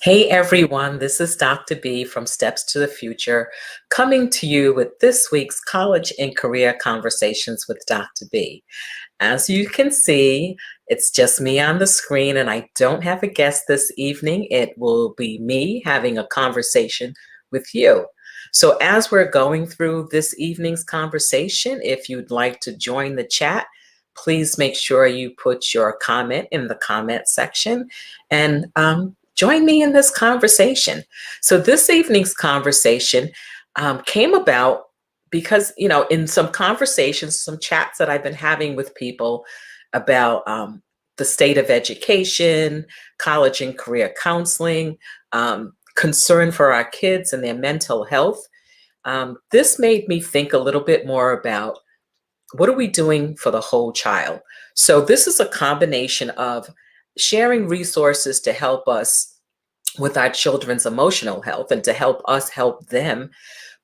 Hey everyone, this is Dr. B from Steps to the Future, coming to you with this week's College and Career Conversations with Dr. B. As you can see, it's just me on the screen, and I don't have a guest this evening. It will be me having a conversation with you. So, as we're going through this evening's conversation, if you'd like to join the chat, please make sure you put your comment in the comment section and join me in this conversation. So, this evening's conversation came about because, in some conversations, some chats that I've been having with people about the state of education, college and career counseling, concern for our kids and their mental health, this made me think a little bit more about what are we doing for the whole child? So this is a combination of sharing resources to help us with our children's emotional health and to help us help them,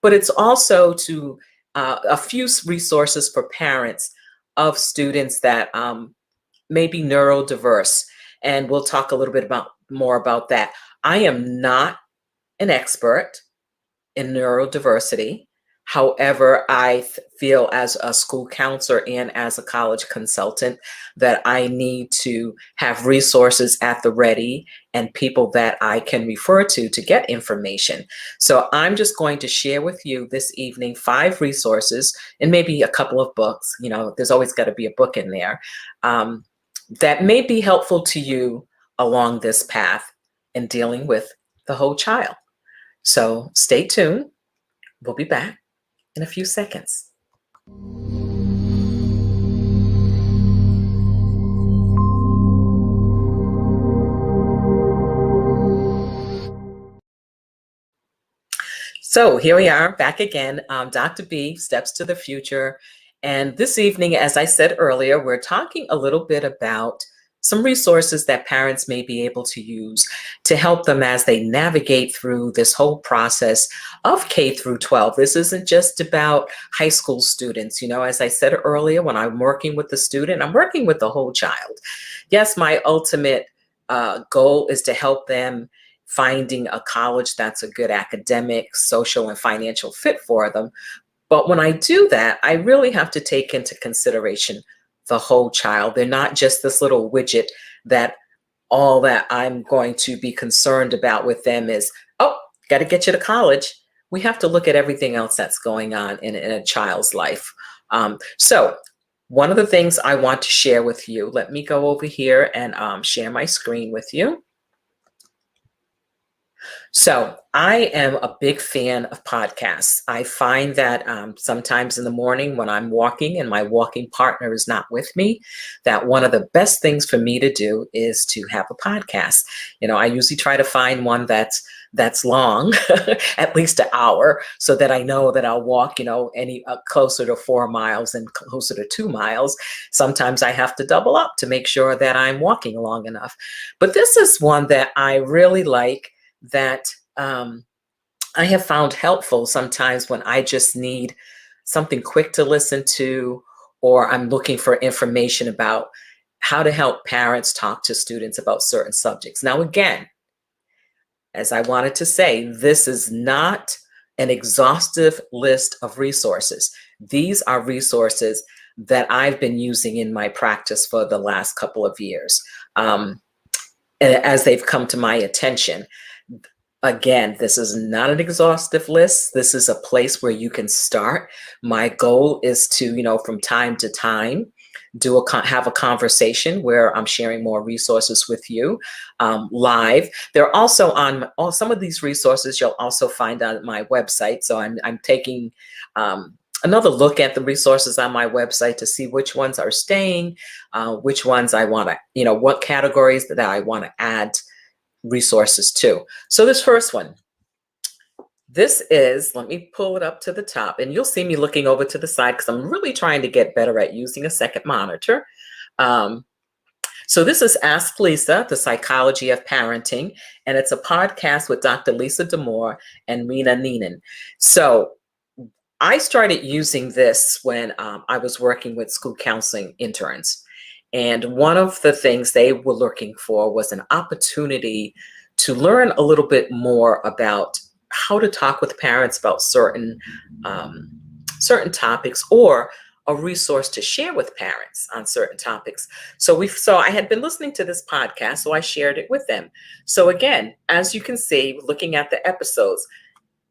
but it's also to a few resources for parents of students that may be neurodiverse. And we'll talk a little bit more about that. I am not an expert in neurodiversity. However, I feel as a school counselor and as a college consultant that I need to have resources at the ready and people that I can refer to get information. So I'm just going to share with you this evening 5 resources and maybe a couple of books. There's always got to be a book in there that may be helpful to you along this path in dealing with the whole child. So stay tuned. We'll be back in a few seconds. So here we are back again, Dr. B, Steps to the Future. And this evening, as I said earlier, we're talking a little bit about some resources that parents may be able to use to help them as they navigate through this whole process of K through 12. This isn't just about high school students. As I said earlier, when I'm working with the student, I'm working with the whole child. Yes, my ultimate goal is to help them finding a college that's a good academic, social, and financial fit for them. But when I do that, I really have to take into consideration the whole child. They're not just this little widget that all that I'm going to be concerned about with them is, oh, got to get you to college. We have to look at everything else that's going on in a child's life. So one of the things I want to share with you, let me go over here and share my screen with you. So I am a big fan of podcasts. I find that sometimes in the morning when I'm walking and my walking partner is not with me, that one of the best things for me to do is to have a podcast. I usually try to find one that's long, at least an hour, so that I know that I'll walk, any closer to 4 miles and closer to 2 miles. Sometimes I have to double up to make sure that I'm walking long enough. But this is one that I really like, that I have found helpful sometimes when I just need something quick to listen to, or I'm looking for information about how to help parents talk to students about certain subjects. Now, again, as I wanted to say, this is not an exhaustive list of resources. These are resources that I've been using in my practice for the last couple of years as they've come to my attention. Again, this is not an exhaustive list. This is a place where you can start. My goal is to, from time to time, have a conversation where I'm sharing more resources with you live. They're also on some of these resources you'll also find on my website. So I'm taking another look at the resources on my website to see which ones are staying, which ones I want to, what categories that I want to add resources too. So this first one, let me pull it up to the top, and you'll see me looking over to the side because I'm really trying to get better at using a second monitor. So this is Ask Lisa, the Psychology of Parenting, and it's a podcast with Dr. Lisa Damour and Rena Neenan. So I started using this when I was working with school counseling interns. And one of the things they were looking for was an opportunity to learn a little bit more about how to talk with parents about um, certain topics, or a resource to share with parents on certain topics. So I had been listening to this podcast, so I shared it with them. So again, as you can see, looking at the episodes,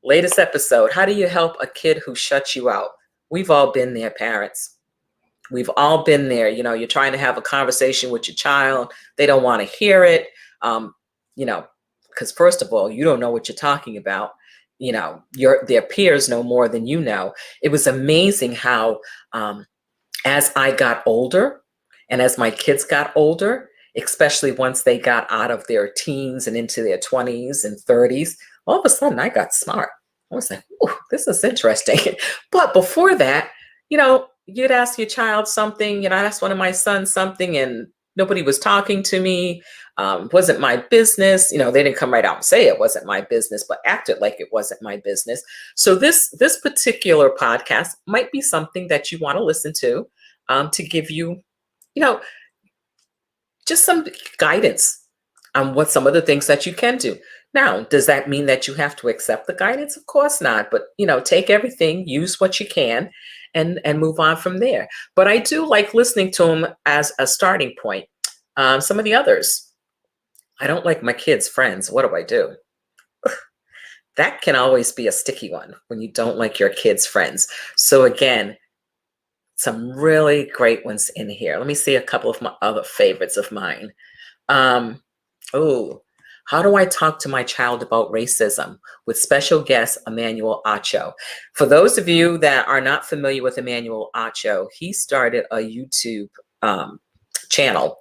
latest episode, how do you help a kid who shuts you out? We've all been there, parents. We've all been there. You're trying to have a conversation with your child. They don't want to hear it. Um, because first of all, you don't know what you're talking about. Their peers know more than you know. It was amazing how, as I got older and as my kids got older, especially once they got out of their teens and into their 20s and 30s, all of a sudden I got smart. I was like, "Ooh, this is interesting." But before that, you'd ask your child something. I asked one of my sons something and nobody was talking to me. Wasn't my business. They didn't come right out and say it wasn't my business, but acted like it wasn't my business. So this particular podcast might be something that you want to listen to give you, just some guidance on what some of the things that you can do. Now, does that mean that you have to accept the guidance? Of course not. But take everything, use what you can, and move on from there. But I do like listening to them as a starting point. Some of the others, I don't like my kids' friends. What do I do? That can always be a sticky one when you don't like your kids' friends. So again, some really great ones in here. Let me see a couple of my other favorites of mine. How do I talk to my child about racism? With special guest Emmanuel Acho. For those of you that are not familiar with Emmanuel Acho, he started a YouTube channel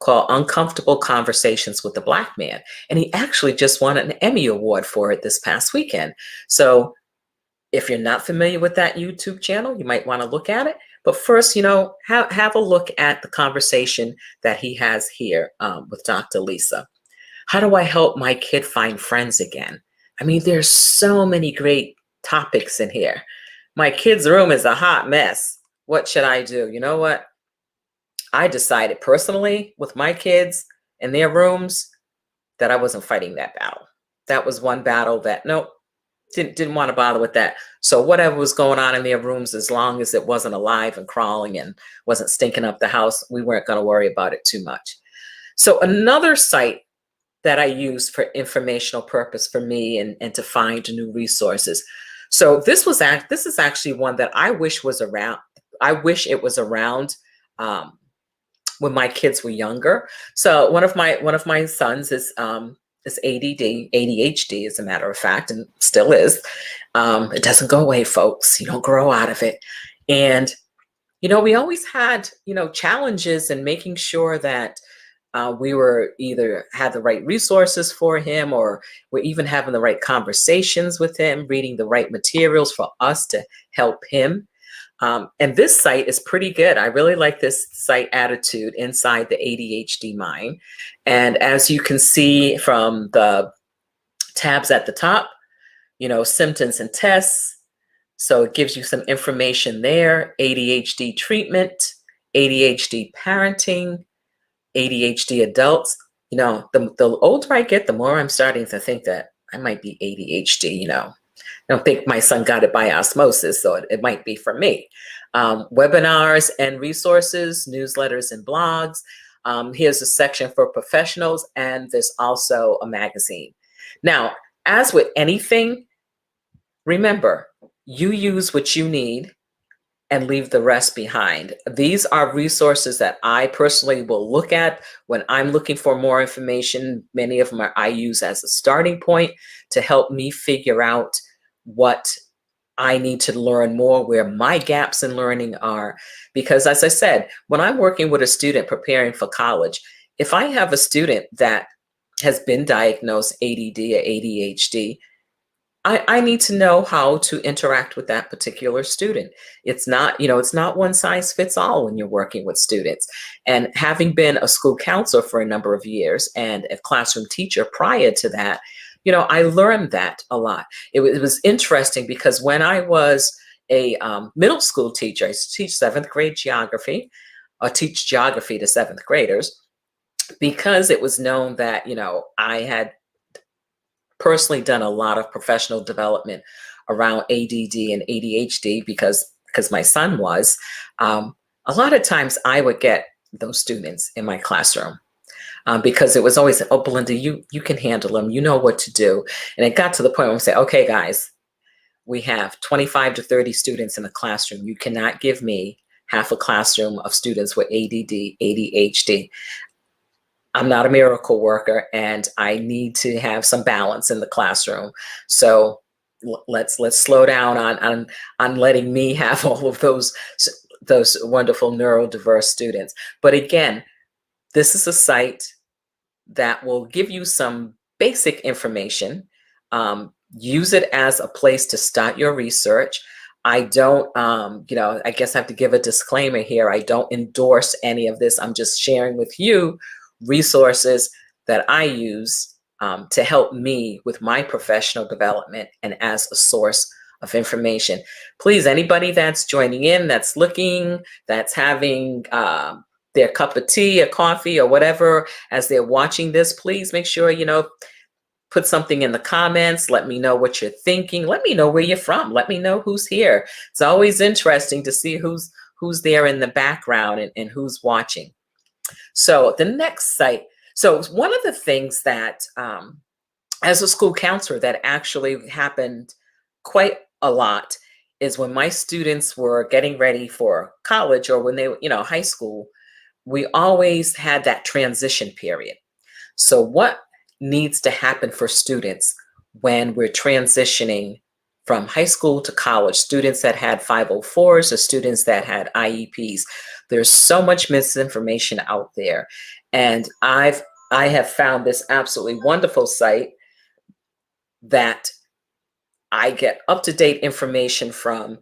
called Uncomfortable Conversations with the Black Man. And he actually just won an Emmy Award for it this past weekend. So if you're not familiar with that YouTube channel, you might want to look at it. But first, have a look at the conversation that he has here with Dr. Lisa. How do I help my kid find friends again? I mean, there's so many great topics in here. My kid's room is a hot mess. What should I do? You know what? I decided personally with my kids in their rooms that I wasn't fighting that battle. That was one battle that, nope, didn't want to bother with that. So whatever was going on in their rooms, as long as it wasn't alive and crawling and wasn't stinking up the house, we weren't going to worry about it too much. So another site that I use for informational purpose for me and to find new resources. So this is actually one that I wish was around. I wish it was around when my kids were younger. So one of my sons is ADHD, as a matter of fact, and still is. It doesn't go away, folks. You don't grow out of it. And we always had challenges in making sure that we were either had the right resources for him, or we're even having the right conversations with him, reading the right materials for us to help him. And this site is pretty good. I really like this site, Attitude, Inside the ADHD Mind. And as you can see from the tabs at the top, symptoms and tests. So it gives you some information there. ADHD treatment, ADHD parenting, ADHD adults. The older I get, the more I'm starting to think that I might be ADHD. I don't think my son got it by osmosis, so it might be for me. Webinars and resources, newsletters and blogs. Here's a section for professionals, and there's also a magazine. Now, as with anything, remember, you use what you need and leave the rest behind. These are resources that I personally will look at when I'm looking for more information. Many of them I use as a starting point to help me figure out what I need to learn more, where my gaps in learning are. Because as I said, when I'm working with a student preparing for college, if I have a student that has been diagnosed ADD or ADHD, I need to know how to interact with that particular student. It's not one size fits all when you're working with students. And having been a school counselor for a number of years and a classroom teacher prior to that, I learned that a lot. It was interesting because when I was a middle school teacher, I used to teach 7th grade geography, or teach geography to 7th graders, because it was known that, I had personally done a lot of professional development around ADD and ADHD because my son was. A lot of times I would get those students in my classroom because it was always, oh, Belinda, you can handle them. You know what to do. And it got to the point where we say, okay, guys, we have 25 to 30 students in a classroom. You cannot give me half a classroom of students with ADD, ADHD. I'm not a miracle worker, and I need to have some balance in the classroom. So let's slow down on letting me have all of those wonderful neurodiverse students. But again, this is a site that will give you some basic information. Use it as a place to start your research. I don't, I guess I have to give a disclaimer here. I don't endorse any of this. I'm just sharing with you resources that I use to help me with my professional development and as a source of information. Please, anybody that's joining in, that's looking, that's having their cup of tea or coffee or whatever as they're watching this, please make sure, put something in the comments. Let me know what you're thinking. Let me know where you're from. Let me know who's here. It's always interesting to see who's there in the background and who's watching. So the next site. So one of the things that, as a school counselor, that actually happened quite a lot is when my students were getting ready for college or when they, high school, we always had that transition period. So what needs to happen for students when we're transitioning from high school to college, students that had 504s or students that had IEPs? There's so much misinformation out there. And I have found this absolutely wonderful site that I get up-to-date information from,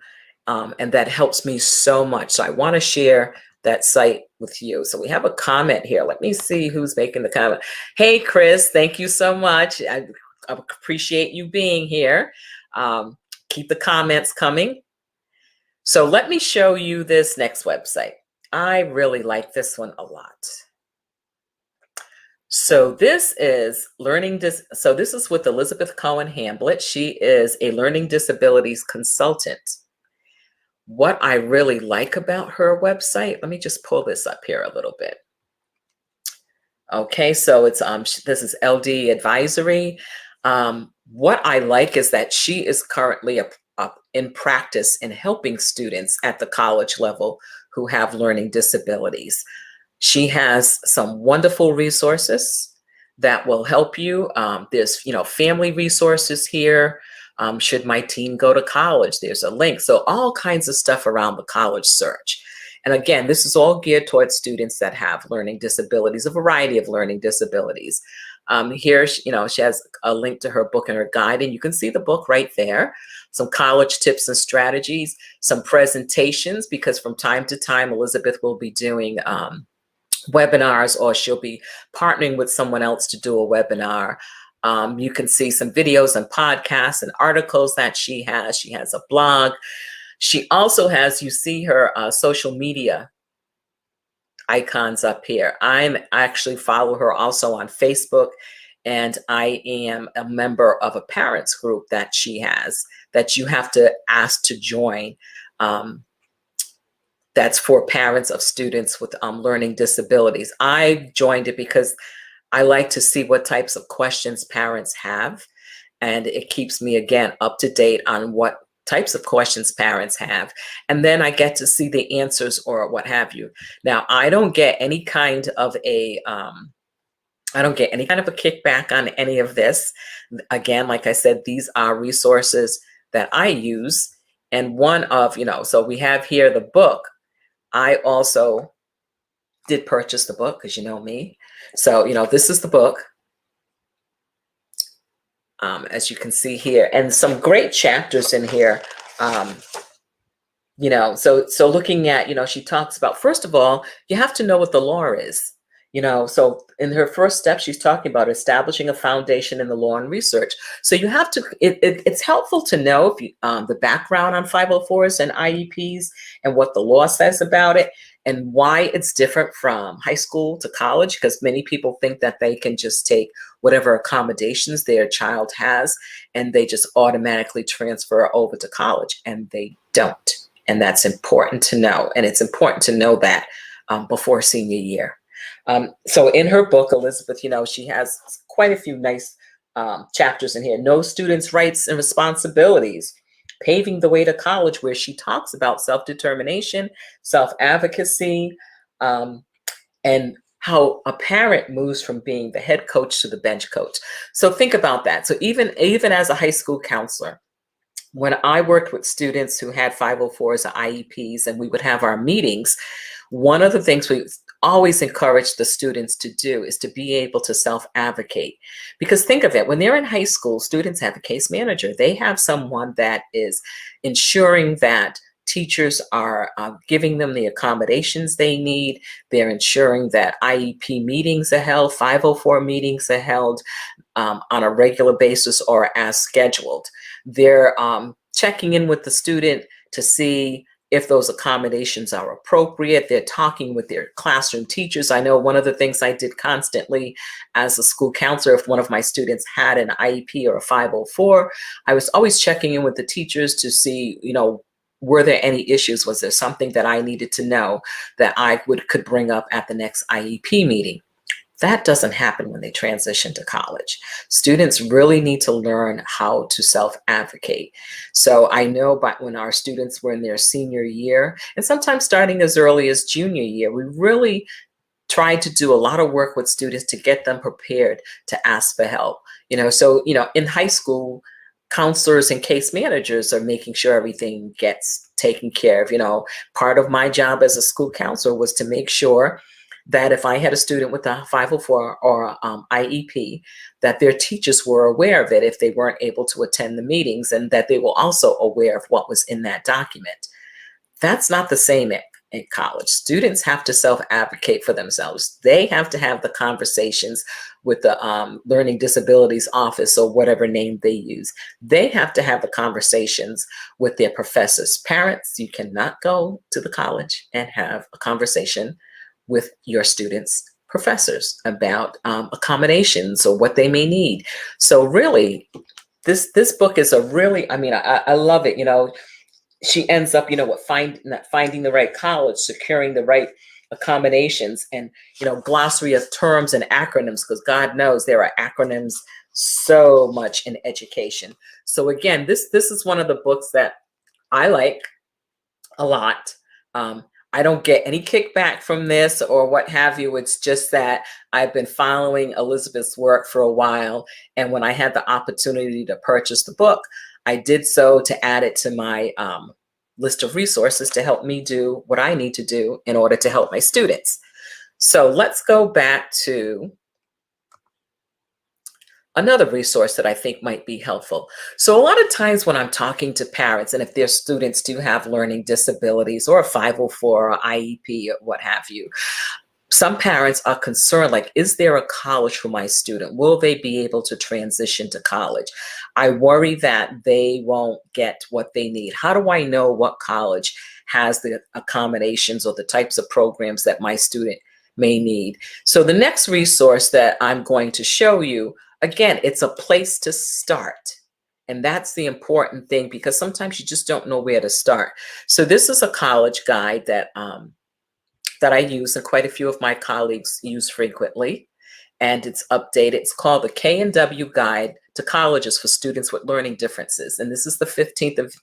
and that helps me so much. So I want to share that site with you. So we have a comment here. Let me see who's making the comment. Hey, Chris, thank you so much. I appreciate you being here. Keep the comments coming. So let me show you this next website. I really like this one a lot. So this is so this is with Elizabeth Cohen Hamblett. She is a learning disabilities consultant. What I really like about her website, let me just pull this up here a little bit. Okay, so it's this is LD Advisory. What I like is that she is currently in practice in helping students at the college level who have learning disabilities. She has some wonderful resources that will help you. There's, family resources here. Should my teen go to college? There's a link. So all kinds of stuff around the college search. And again, this is all geared towards students that have learning disabilities, a variety of learning disabilities. Here, she has a link to her book and her guide, and you can see the book right there. Some college tips and strategies, some presentations, because from time to time, Elizabeth will be doing webinars, or she'll be partnering with someone else to do a webinar. You can see some videos and podcasts and articles that she has. She has a blog. She also has, you see her social media icons up here. I actually follow her also on Facebook, and I am a member of a parents group that she has that you have to ask to join. That's for parents of students with learning disabilities. I joined it because I like to see what types of questions parents have, and it keeps me, again, up to date on what types of questions parents have. And then I get to see the answers or what have you. Now, I don't get any kind of a kickback on any of this. Again, like I said, these are resources that I use. And one of, so we have here the book. I also did purchase the book, because you know me. So, this is the book, as you can see here, and some great chapters in here. So looking at, she talks about, first of all, you have to know what the law is. So in her first step, she's talking about establishing a foundation in the law and research. So you have to, it's helpful to know if you, the background on 504s and IEPs and what the law says about it. and why it's different from high school to college, because many people think that they can just take whatever accommodations their child has and they just automatically transfer over to college, and they don't. And that's important to know. And it's important to know that before senior year. So in her book, Elizabeth, she has quite a few nice chapters in here. No Students' Rights and Responsibilities, Paving the Way to College, where she talks about self-determination, self-advocacy, and how a parent moves from being the head coach to the bench coach. So think about that. So even as a high school counselor, when I worked with students who had 504s or IEPs and we would have our meetings, one of the things we always encourage the students to do is to be able to self-advocate. Because think of it, when they're in high school, students have a case manager. They have someone that is ensuring that teachers are giving them the accommodations they need. They're ensuring that IEP meetings are held, 504 meetings are held on a regular basis or as scheduled. They're checking in with the student to see if those accommodations are appropriate. They're talking with their classroom teachers. I know one of the things I did constantly as a school counselor, if one of my students had an IEP or a 504, I was always checking in with the teachers to see, were there any issues? Was there something that I needed to know that I could bring up at the next IEP meeting? That doesn't happen when they transition to college. Students really need to learn how to self-advocate. So I know when our students were in their senior year, and sometimes starting as early as junior year, we really tried to do a lot of work with students to get them prepared to ask for help. So in high school, counselors and case managers are making sure everything gets taken care of. Part of my job as a school counselor was to make sure that if I had a student with a 504 or IEP, that their teachers were aware of it if they weren't able to attend the meetings, and that they were also aware of what was in that document. That's not the same in college. Students have to self-advocate for themselves. They have to have the conversations with the Learning Disabilities Office, or whatever name they use. They have to have the conversations with their professors. Parents, you cannot go to the college and have a conversation with your students' professors about accommodations or what they may need. So really, this book is I love it. She ends up, finding the right college, securing the right accommodations, and, glossary of terms and acronyms, because God knows there are acronyms so much in education. So again, this is one of the books that I like a lot. I don't get any kickback from this or what have you. It's just that I've been following Elizabeth's work for a while. And when I had the opportunity to purchase the book, I did so to add it to my list of resources to help me do what I need to do in order to help my students. So let's go back to another resource that I think might be helpful. So a lot of times when I'm talking to parents, and if their students do have learning disabilities or a 504 or IEP or what have you, some parents are concerned, like, is there a college for my student? Will they be able to transition to college? I worry that they won't get what they need. How do I know what college has the accommodations or the types of programs that my student may need? So the next resource that I'm going to show you, again, it's a place to start. And that's the important thing, because sometimes you just don't know where to start. So this is a college guide that I use, and quite a few of my colleagues use frequently. And it's updated. It's called the K&W Guide to Colleges for Students with Learning Differences. And this is the 15th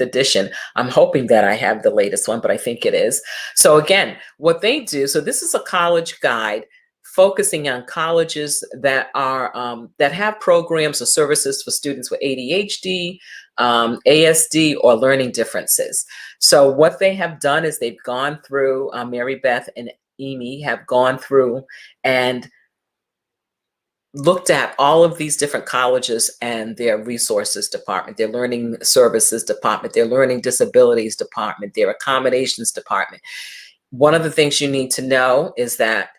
edition. I'm hoping that I have the latest one, but I think it is. So again, what they do, so this is a college guide focusing on colleges that are that have programs or services for students with ADHD, ASD, or learning differences. So what they have done is they've gone through, Mary Beth and Amy have gone through and looked at all of these different colleges and their resources department, their learning services department, their learning disabilities department, their accommodations department. One of the things you need to know is that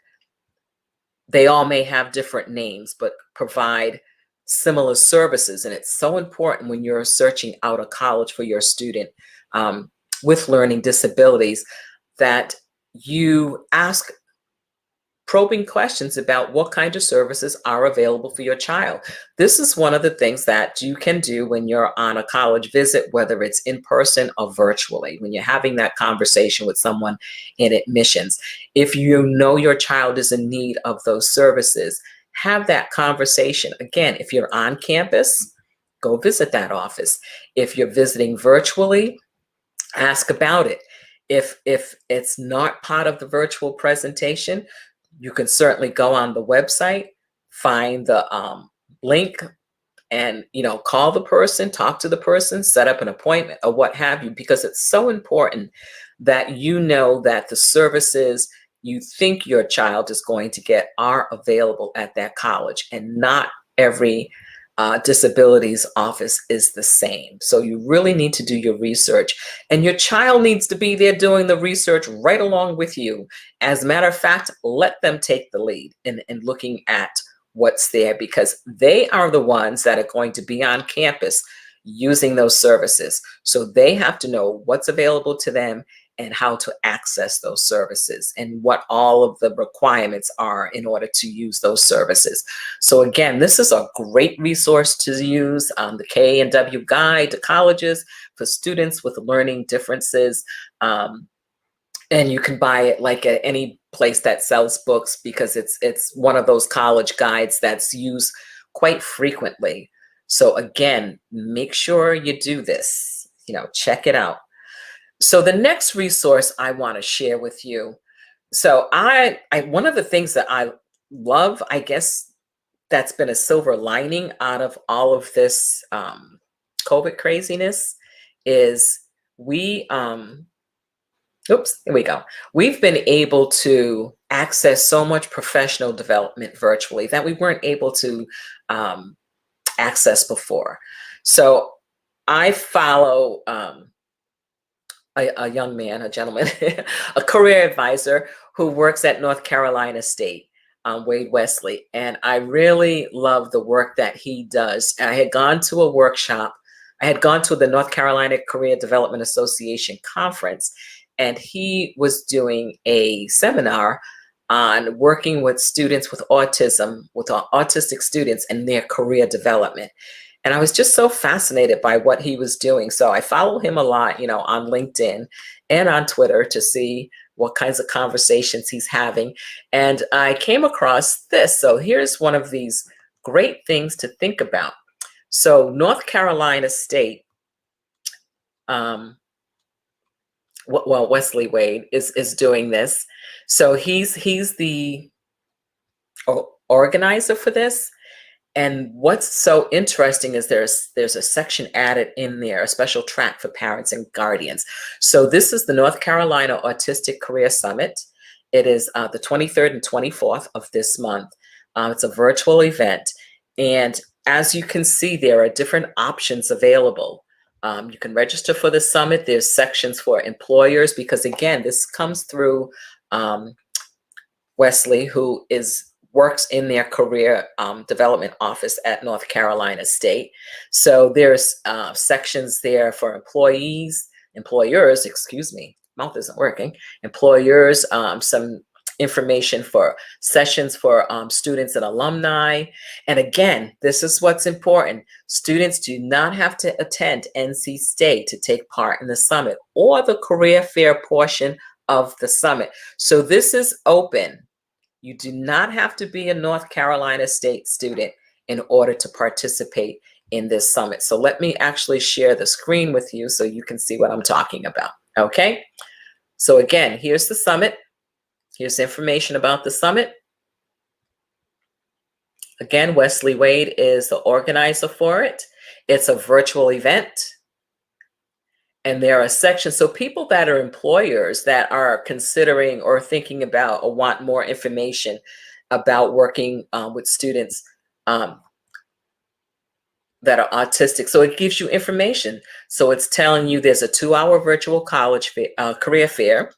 they all may have different names, but provide similar services. And it's so important when you're searching out a college for your student with learning disabilities. that you ask probing questions about what kind of services are available for your child. This is one of the things that you can do when you're on a college visit, whether it's in person or virtually, when you're having that conversation with someone in admissions. If you know your child is in need of those services, have that conversation. Again, if you're on campus, go visit that office. If you're visiting virtually, ask about it. If it's not part of the virtual presentation, you can certainly go on the website, find the link, and call the person, talk to the person, set up an appointment or what have you, because it's so important that you know that the services you think your child is going to get are available at that college, and not every disabilities office is the same. So you really need to do your research, and your child needs to be there doing the research right along with you. As a matter of fact, let them take the lead in looking at what's there, because they are the ones that are going to be on campus using those services. So they have to know what's available to them and how to access those services and what all of the requirements are in order to use those services. So again, this is a great resource to use, the K&W Guide to Colleges for Students with Learning Differences. And you can buy it like at any place that sells books, because it's one of those college guides that's used quite frequently. So again, make sure you do this, check it out. So the next resource I want to share with you. So I one of the things that I love, I guess, that's been a silver lining out of all of this COVID craziness is here we go. We've been able to access so much professional development virtually that we weren't able to access before. So I follow a young man, a gentleman, a career advisor who works at North Carolina State, Wade Wesley. And I really love the work that he does. I had gone to a workshop. I had gone to the North Carolina Career Development Association conference, and he was doing a seminar on working with students with autism, with autistic students and their career development. And I was just so fascinated by what he was doing. So I follow him a lot, on LinkedIn and on Twitter to see what kinds of conversations he's having. And I came across this. So here's one of these great things to think about. So North Carolina State, Wesley Wade is doing this. So he's the organizer for this. And what's so interesting is there's a section added in there, a special track for parents and guardians. So this is the North Carolina Autistic Career Summit. It is the 23rd and 24th of this month. It's a virtual event. And as you can see, there are different options available. You can register for the summit. There's sections for employers, because again, this comes through Wesley, who works in their career development office at North Carolina State. So there's sections there for employers, excuse me, mouth isn't working, employers, some information for sessions for students and alumni. And again, this is what's important. Students do not have to attend NC State to take part in the summit or the career fair portion of the summit. So this is open. You do not have to be a North Carolina State student in order to participate in this summit. So let me actually share the screen with you so you can see what I'm talking about. Okay. So again, here's the summit. Here's information about the summit. Again, Wesley Wade is the organizer for it. It's a virtual event. And there are sections, so people that are employers that are considering or thinking about or want more information about working with students that are autistic. So it gives you information. So it's telling you there's a 2-hour virtual college career fair.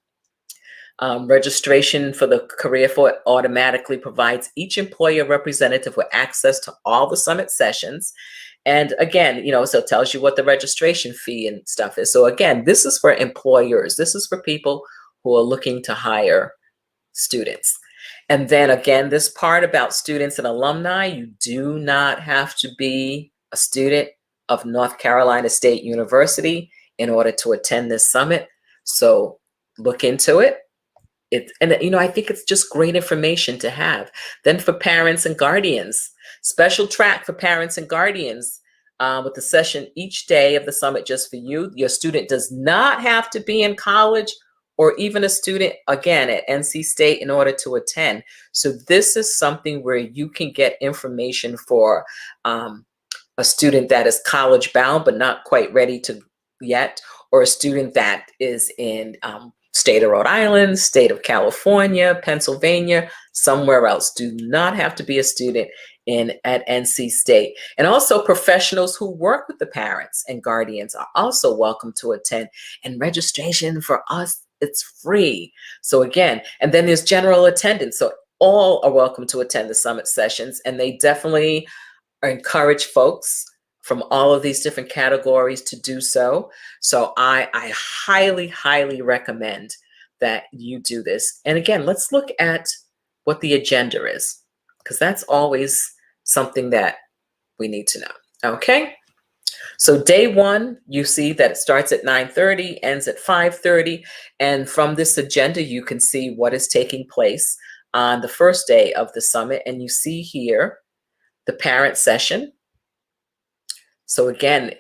Registration for the career fair automatically provides each employer representative with access to all the summit sessions. And again, so it tells you what the registration fee and stuff is. So again, this is for employers. This is for people who are looking to hire students. And then again, this part about students and alumni, you do not have to be a student of North Carolina State University in order to attend this summit. So look into it. I think it's just great information to have. Then for parents and guardians, special track for parents and guardians with the session each day of the summit just for you. Your student does not have to be in college or even a student, again, at NC State in order to attend. So this is something where you can get information for a student that is college bound but not quite ready to yet, or a student that is in state of Rhode Island, state of California, Pennsylvania, somewhere else. Do not have to be a student at NC State. And also professionals who work with the parents and guardians are also welcome to attend. And registration for us, it's free. So again, and then there's general attendance. So all are welcome to attend the summit sessions, and they definitely encourage folks from all of these different categories to do so. So I highly, highly recommend that you do this. And again, let's look at what the agenda is, because that's always something that we need to know. Okay. So day one, you see that it starts at 9:30, ends at 5:30. And from this agenda, you can see what is taking place on the first day of the summit. And you see here the parent session. So again,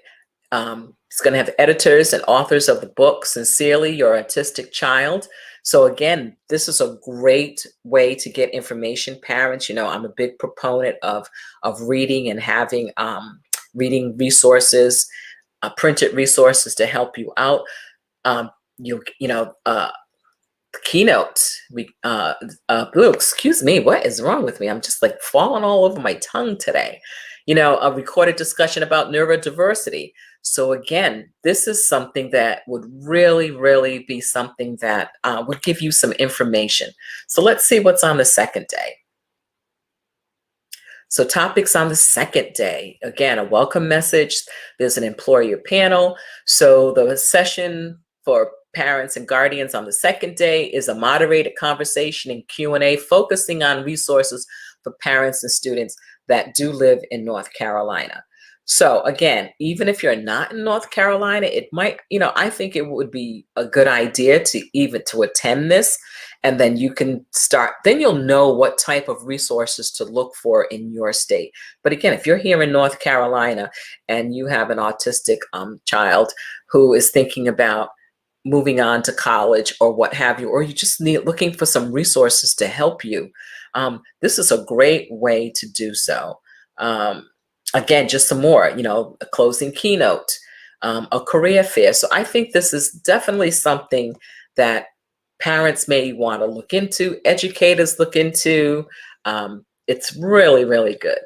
it's going to have editors and authors of the book, Sincerely Your Autistic Child. So again, this is a great way to get information. Parents, I'm a big proponent of reading and having reading resources, printed resources to help you out. The keynote, excuse me, what is wrong with me? I'm just like falling all over my tongue today. A recorded discussion about neurodiversity. So again, this is something that would really, really be something that would give you some information. So let's see what's on the second day. So topics on the second day, again, a welcome message. There's an employer panel. So the session for parents and guardians on the second day is a moderated conversation and Q&A focusing on resources for parents and students that do live in North Carolina. So again, even if you're not in North Carolina, it might, I think it would be a good idea to attend this, and then you can start, then you'll know what type of resources to look for in your state. But again, if you're here in North Carolina and you have an autistic child who is thinking about moving on to college or what have you, or you just looking for some resources to help you, this is a great way to do so. Again, just some more, a closing keynote, a career fair. So I think this is definitely something that parents may want to look into, educators look into. It's really, really good.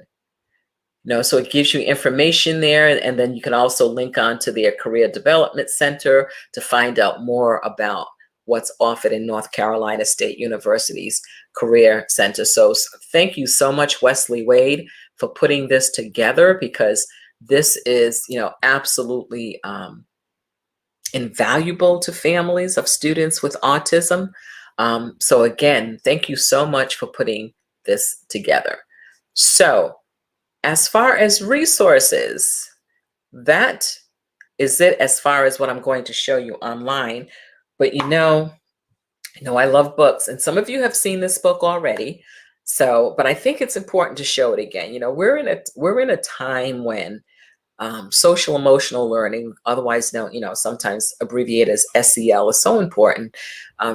So it gives you information there, and then you can also link on to their Career Development Center to find out more about what's offered in North Carolina State University's Career Center. So thank you so much, Wesley Wade, for putting this together, because this is, absolutely invaluable to families of students with autism. So again, thank you so much for putting this together. So as far as resources, that is it as far as what I'm going to show you online. But I love books, and some of you have seen this book already. So, but I think it's important to show it again. We're in a time when social emotional learning, otherwise known, sometimes abbreviated as SEL, is so important.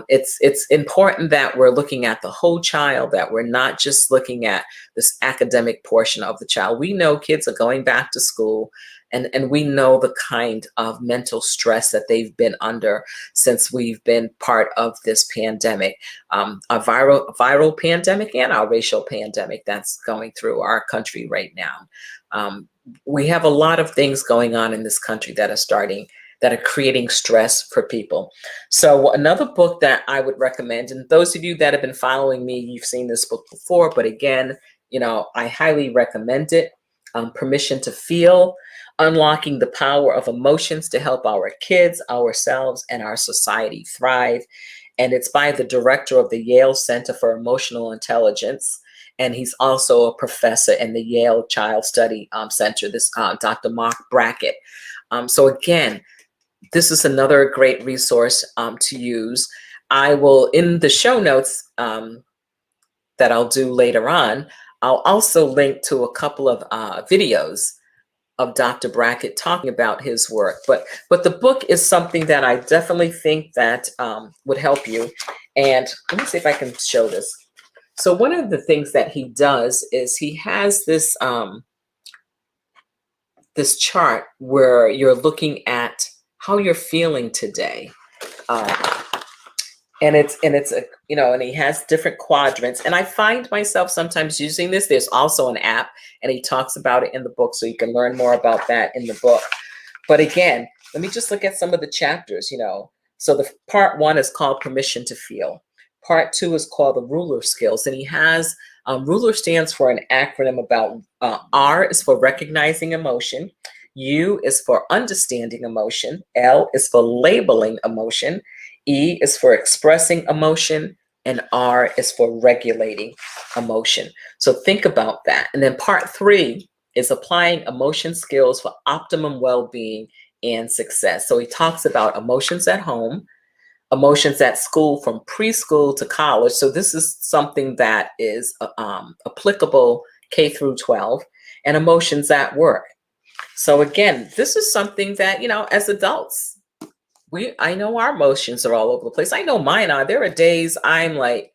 It's important that we're looking at the whole child, that we're not just looking at this academic portion of the child. We know kids are going back to school, and we know the kind of mental stress that they've been under since we've been part of this pandemic, a viral pandemic and our racial pandemic that's going through our country right now. We have a lot of things going on in this country that are creating stress for people. So another book that I would recommend, and those of you that have been following me, you've seen this book before, but again, I highly recommend it. Permission to Feel: Unlocking the Power of Emotions to Help Our Kids, Ourselves, and Our Society Thrive. and it's by the director of the Yale Center for Emotional Intelligence. And he's also a professor in the Yale Child Study Center, this Dr. Mark Brackett. So again, this is another great resource to use. I will, in the show notes that I'll do later on, I'll also link to a couple of videos of Dr. Brackett talking about his work. But the book is something that I definitely think that would help you. And let me see if I can show this. So one of the things that he does is he has this this chart where you're looking at how you're feeling today. And it's a, you know, and he has different quadrants. And I find myself sometimes using this. There's also an app, and he talks about it in the book, so you can learn more about that in the book. But again, let me just look at some of the chapters, you know. So the part 1 is called Permission to Feel. Part 2 is called the Ruler Skills. And he has, Ruler stands for an acronym about, R is for recognizing emotion. U is for understanding emotion. L is for labeling emotion. E is for expressing emotion, and R is for regulating emotion. So think about that. And then part 3 is applying emotion skills for optimum well-being and success. So he talks about emotions at home, emotions at school from preschool to college. So this is something that is applicable K through 12, and emotions at work. So again, this is something that, you know, as adults, I know our emotions are all over the place. I know mine are. There are days I'm like,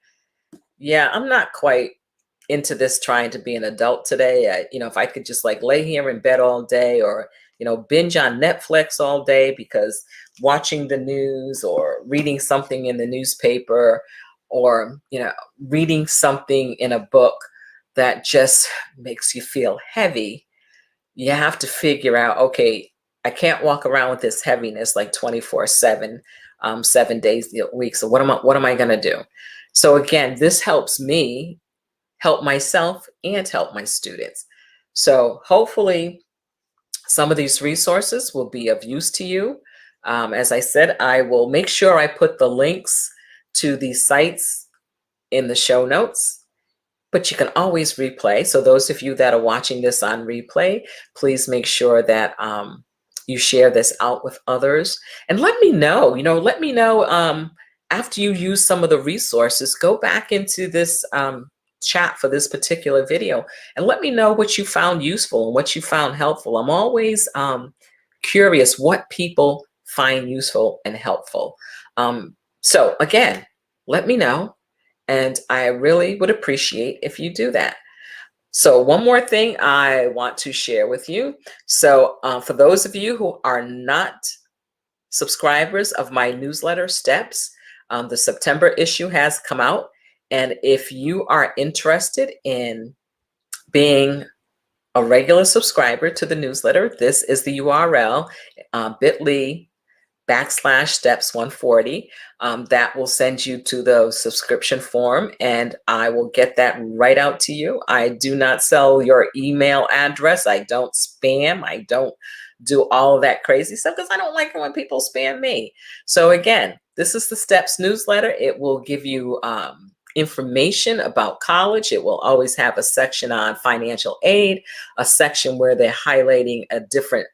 yeah, I'm not quite into this trying to be an adult today. You know, if I could just like lay here in bed all day, or, you know, binge on Netflix all day, because watching the news or reading something in the newspaper, or, you know, reading something in a book that just makes you feel heavy, you have to figure out, okay, I can't walk around with this heaviness like 24/7, 7 days a week. So what am I going to do? So again, this helps me help myself and help my students. So hopefully some of these resources will be of use to you. As I said, I will make sure I put the links to these sites in the show notes. But you can always replay. So those of you that are watching this on replay, please make sure that you share this out with others. And let me know, let me know after you use some of the resources, go back into this chat for this particular video and let me know what you found useful and what you found helpful. I'm always curious what people find useful and helpful. So again, let me know. And I really would appreciate if you do that. So one more thing I want to share with you. So for those of you who are not subscribers of my newsletter, Steps, the September issue has come out. And if you are interested in being a regular subscriber to the newsletter, this is the URL, bit.ly/steps 140. That will send you to the subscription form, and I will get that right out to you. I do not sell your email address. I don't spam. I don't do all of that crazy stuff because I don't like it when people spam me. So again, this is the Steps newsletter. It will give you information about college. It will always have a section on financial aid, a section where they're highlighting a different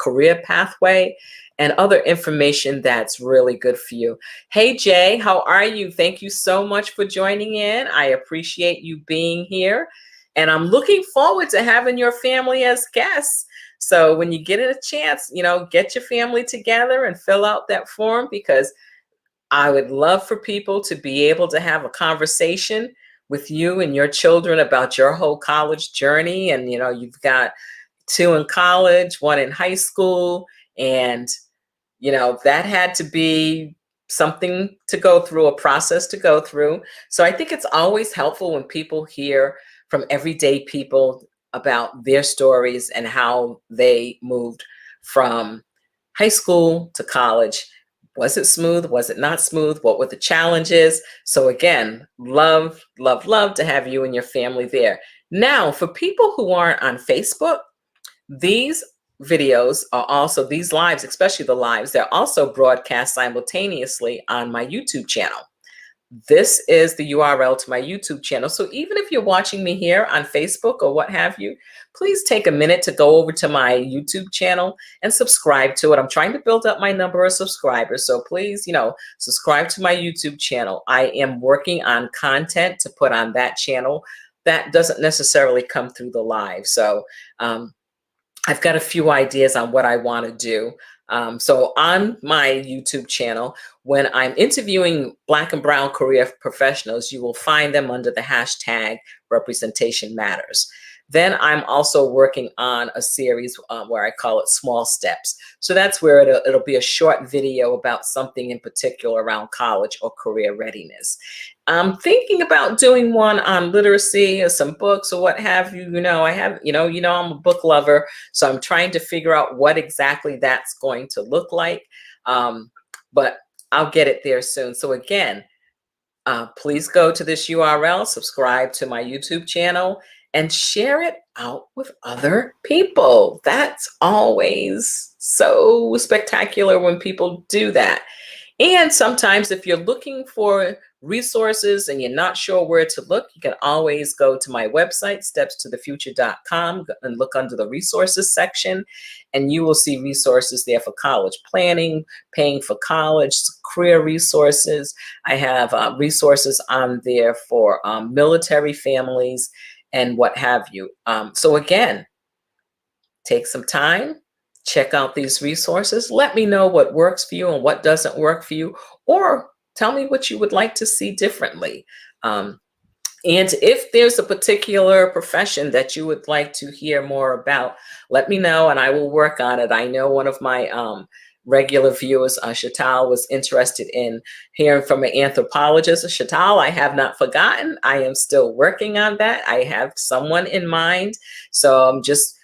career pathway, and other information that's really good for you. Hey, Jay, how are you? Thank you so much for joining in. I appreciate you being here. And I'm looking forward to having your family as guests. So when you get a chance, get your family together and fill out that form, because I would love for people to be able to have a conversation with you and your children about your whole college journey. And, you've got 2 in college, 1 in high school, and that had to be something to go through, a process to go through. So I think it's always helpful when people hear from everyday people about their stories and how they moved from high school to college. Was it smooth? Was it not smooth? What were the challenges? So again, love, love, love to have you and your family there. Now, for people who aren't on Facebook, these videos are also, these lives, especially the lives, they're also broadcast simultaneously on my YouTube channel. This is the URL to my YouTube channel. So even if you're watching me here on Facebook or what have you, please take a minute to go over to my YouTube channel and subscribe to it. I'm trying to build up my number of subscribers. So please, subscribe to my YouTube channel. I am working on content to put on that channel that doesn't necessarily come through the live. So I've got a few ideas on what I want to do. So on my YouTube channel, when I'm interviewing Black and Brown career professionals, you will find them under the hashtag Representation Matters. Then I'm also working on a series where I call it Small Steps. So that's where it'll be a short video about something in particular around college or career readiness. I'm thinking about doing one on literacy or some books or what have you. I'm a book lover, so I'm trying to figure out what exactly that's going to look like. But I'll get it there soon. So again, please go to this URL, subscribe to my YouTube channel, and share it out with other people. That's always so spectacular when people do that. And sometimes if you're looking for resources and you're not sure where to look, you can always go to my website, stepstothefuture.com, and look under the resources section, and you will see resources there for college planning, paying for college, career resources. I have resources on there for military families and what have you. So again, take some time, check out these resources. Let me know what works for you and what doesn't work for you, or tell me what you would like to see differently. And if there's a particular profession that you would like to hear more about, let me know and I will work on it. I know one of my regular viewers, Shatal, was interested in hearing from an anthropologist. Shatal, I have not forgotten. I am still working on that. I have someone in mind. So I'm just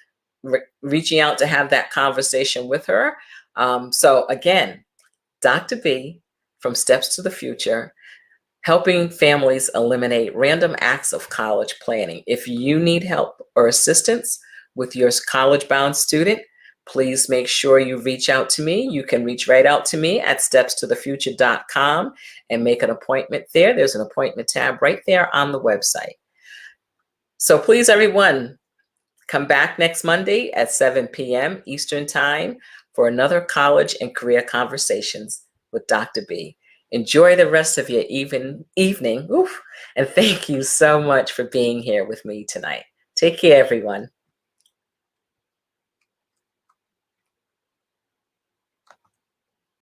reaching out to have that conversation with her. So again, Dr. B from Steps to the Future, helping families eliminate random acts of college planning. If you need help or assistance with your college-bound student, please make sure you reach out to me. You can reach right out to me at stepstothefuture.com and make an appointment there. There's an appointment tab right there on the website. So please, everyone, come back next Monday at 7 p.m. Eastern Time for another College and Career Conversations with Dr. B. Enjoy the rest of your evening, and thank you so much for being here with me tonight. Take care, everyone.